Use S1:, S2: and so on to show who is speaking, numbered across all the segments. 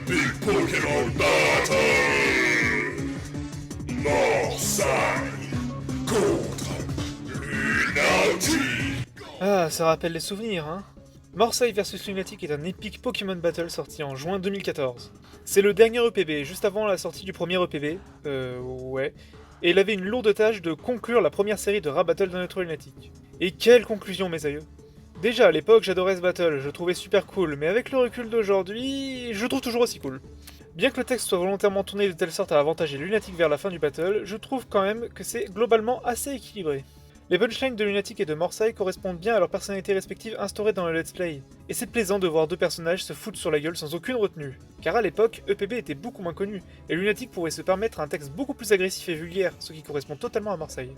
S1: Big Pokémon Battle! Morsay contre Lunatic!
S2: Ah, ça rappelle les souvenirs, hein. Morsay vs Lunatic est un épique Pokémon Battle sorti en juin 2014. C'est le dernier EPB, juste avant la sortie du premier EPB, ouais, et il avait une lourde tâche de conclure la première série de rap battle d'un autre Lunatic. Et quelle conclusion, mes aïeux! Déjà, à l'époque, j'adorais ce battle, je le trouvais super cool, mais avec le recul d'aujourd'hui, je le trouve toujours aussi cool. Bien que le texte soit volontairement tourné de telle sorte à avantager Lunatic vers la fin du battle, je trouve quand même que c'est globalement assez équilibré. Les punchlines de Lunatic et de Morsay correspondent bien à leurs personnalités respectives instaurées dans le let's play, et c'est plaisant de voir deux personnages se foutre sur la gueule sans aucune retenue, car à l'époque, EPB était beaucoup moins connu, et Lunatic pouvait se permettre un texte beaucoup plus agressif et vulgaire, ce qui correspond totalement à Morsay.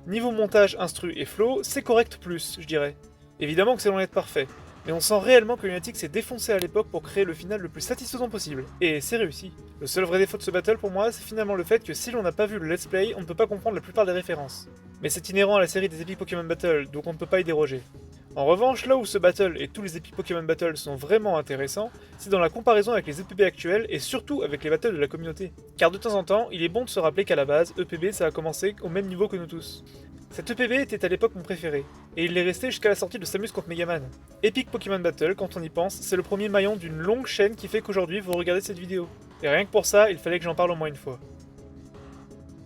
S2: Niveau montage, instru et flow, c'est correct plus, je dirais. Évidemment que c'est loin d'être parfait, mais on sent réellement que Lunatic s'est défoncé à l'époque pour créer le final le plus satisfaisant possible, et c'est réussi. Le seul vrai défaut de ce battle pour moi, c'est finalement le fait que si l'on n'a pas vu le let's play, on ne peut pas comprendre la plupart des références. Mais c'est inhérent à la série des Epic Pokémon Battle, donc on ne peut pas y déroger. En revanche, là où ce battle et tous les Epic Pokémon Battle sont vraiment intéressants, c'est dans la comparaison avec les EPB actuels et surtout avec les battles de la communauté. Car de temps en temps, il est bon de se rappeler qu'à la base, EPB ça a commencé au même niveau que nous tous. Cet EPB était à l'époque mon préféré, et il l'est resté jusqu'à la sortie de Samus contre Megaman. Epic Pokémon Battle, quand on y pense, c'est le premier maillon d'une longue chaîne qui fait qu'aujourd'hui vous regardez cette vidéo. Et rien que pour ça, il fallait que j'en parle au moins une fois.